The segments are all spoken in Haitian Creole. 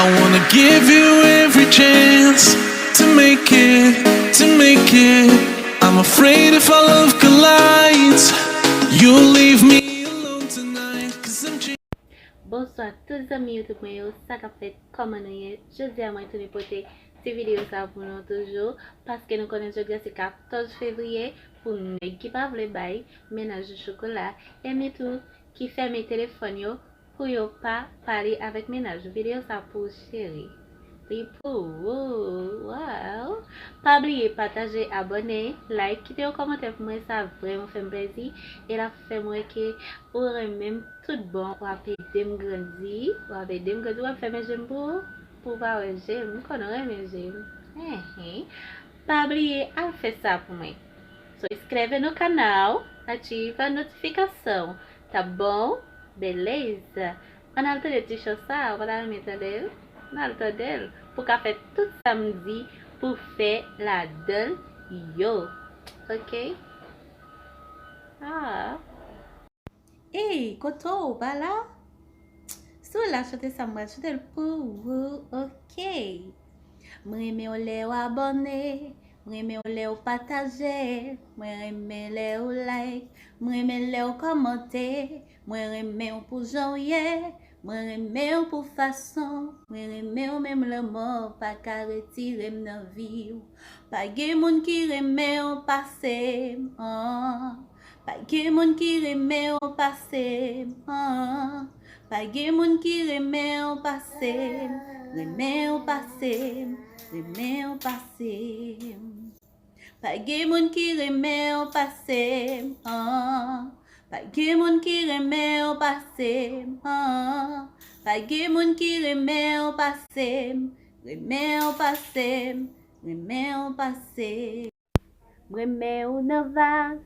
I wanna give you every chance to make it. I'm afraid if our love collides, you'll leave me alone tonight, 'cause I'm Bonsoir tous les amis YouTube moi, ça qu'a fait comment nous y est. Je dis à moi de porter ces vidéos ça pour nous toujours parce que nous connaissons aujourd'hui c'est 14 février pour nous qui pas le bail ménage de chocolat et mes tout qui fait mes téléphones yo pour yo pas parler avec ménage vidéo ça pour chérie. Et pour wow. Pas oublier partager, abonner, like, quitter un commentaire pour moi ça vraiment fait plaisir et la fait moi que ou même tout bon ou appeler dem grandi ou appeler dem grandi ou faire mes j'aime pour voir j'aime qu'on aurait mes j'aime pas oublier à faire ça pour moi so inscreve no canal ativa a notificação tá bom beleza on a le temps de deixar ça on va mettre dele on a le temps dele pour qu'a fait tout samedi pour faire la dalle yo ok ah hey, koto, ba la? Sou la chote sa mwa, chote l pou, ok. Mwen reme ou le ou abone, mwen reme ou le ou pataje, mwen reme le ou like, mwen reme le ou komente, mwen reme ou pou jonye, mwen reme ou pou fason, mwen reme ou mem le mot, pa ka retire m nan vi ou. Pa gen moun ki reme ou pase, pa gen moun ki reme ou pase, pa gen moun ki reme ou pase, reme ou pase, reme ou pase. Pa gen moun ki reme ou pase, pa gen moun ki reme ou pase, pa gen moun ki reme ou pase, reme ou pase, reme ou pase. Reme ou nan vase,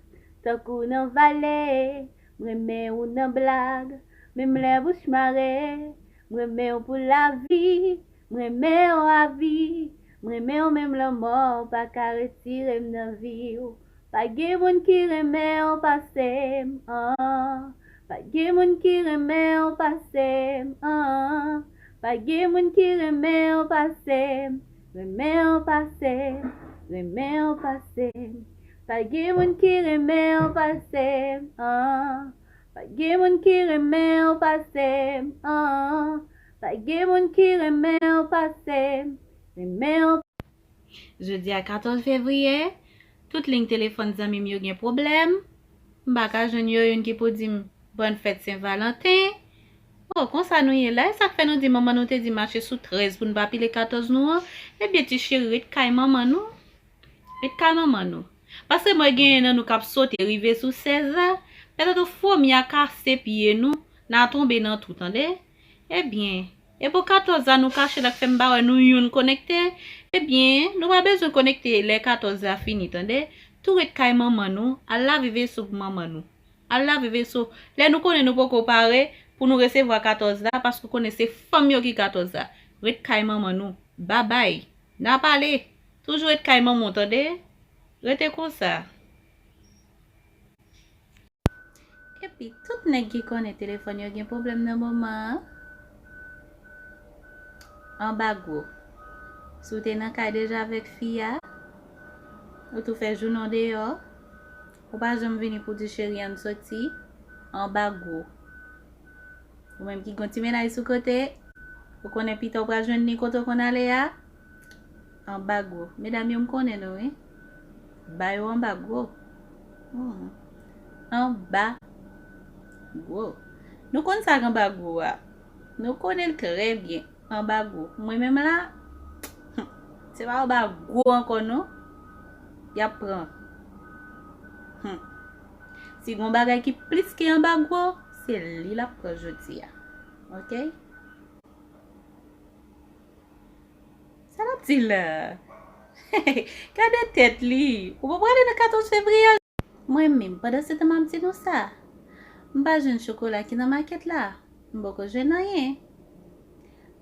takou nan vale, reme ou nan blague, même les bouches marées, reme ou pour la vie, reme ou à vie, reme ou même la mort, pas qu'à retirer nan vie ou. Pas gen moun ki reme ou passe, pas gen moun ki reme ou passe, pas gen moun ki reme ou passe, reme ou passe, reme ou passe. Pas gen moun ki reme ou passe, pa gen moun ki reme ou pase, pa gen moun ki reme ou pase, reme ou. Jeudi à 14 février, toute ligne téléphone zami mi yo gen problème. Mbaka jen yo yon ki pou di bonne fête Saint-Valentin. Oh, kon sa nou ye la, ça fait nous di maman nou te di marcher sous 13 pour nous pas pile 14 nou. Eh bien ti chéri, rit kay maman nou. Rit kay maman nou. Parce que moi gen nan nou kap sote rive sous 16 ans. Peut-être faut mi a cassé pied nous, n'a tombé dans tout tande. Eh bien, et pour 14 ans nous cacher la femme ba nous yon connecté, eh bien, nous pas besoin connecter les 14 ans fini tande. Tout est kay maman nous, Allah vive sous maman nous. Allah vive sous. Là nous connaît nous pas comparer pour nous recevoir 14 ans parce que connaissez femme yo qui 14 ans. Ret kay maman nous. Bye bye. N'a parlé. Toujours être kay maman tande. Rete comme ça. Et puis, tout nèg qui connaît téléphone, yo gen problème nan moment. En bago. Sou te nan kay déjà avec fia. Ou tout fait journée dehors. Ou pas jamais venir pour dire chérie en sorti. En bago. Ou même qui continue là sous côté. Ou connaît pita ou pas joindre ni koto kon ale ya. En bago. Mesdames, yo me connaît nou, hein? Ba yo en bago. En bas. Wow. Nous connaissons ça en bago. Nous connaissons très bien en bago. Moi-même là, c'est pas en bago encore non. Y a prend. Si on bagay qui plus que en bago, c'est li la prend jodi. OK? Ça la petit là. Gardez tête li. Ou pas prendre le 14 février. Moi-même, pendant ce temps, je dis ça. Mba jen chocolat qui dans market là. Mba ko jen rien.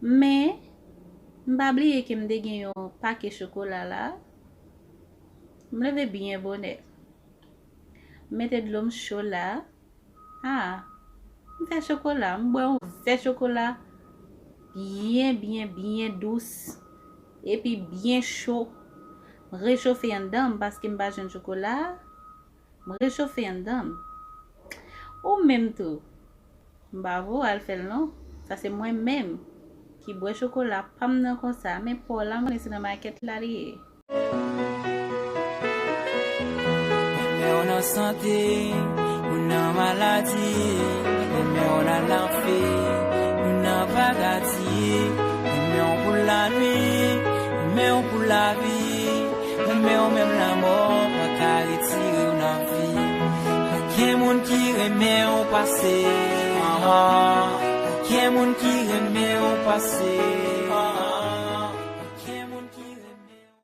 Mais mba oublié que m'de gen yon paquet chocolat là. M'leve bien bonnet. Mettez de l'eau chaud là. Ah. M'fait chocolat, m'bois un verre chocolat. bien douce. Et puis bien chaud. Réchauffer en dedans parce que m'pas un chocolat. Réchauffer en dedans. Ou même tout. Bravo, elle fait non. Ça c'est moi-même qui boit chocolat pas nan comme ça mais pour là on est dans market là lié. Mais on a santé, on a maladie, mais on a l'enfer, on a bagati, mais on pour la nuit, mais on pour la vie, mais on même la mort, pas qu'à retirer on vie. Quel monde qui remet au passé, quel monde qui remet au passé.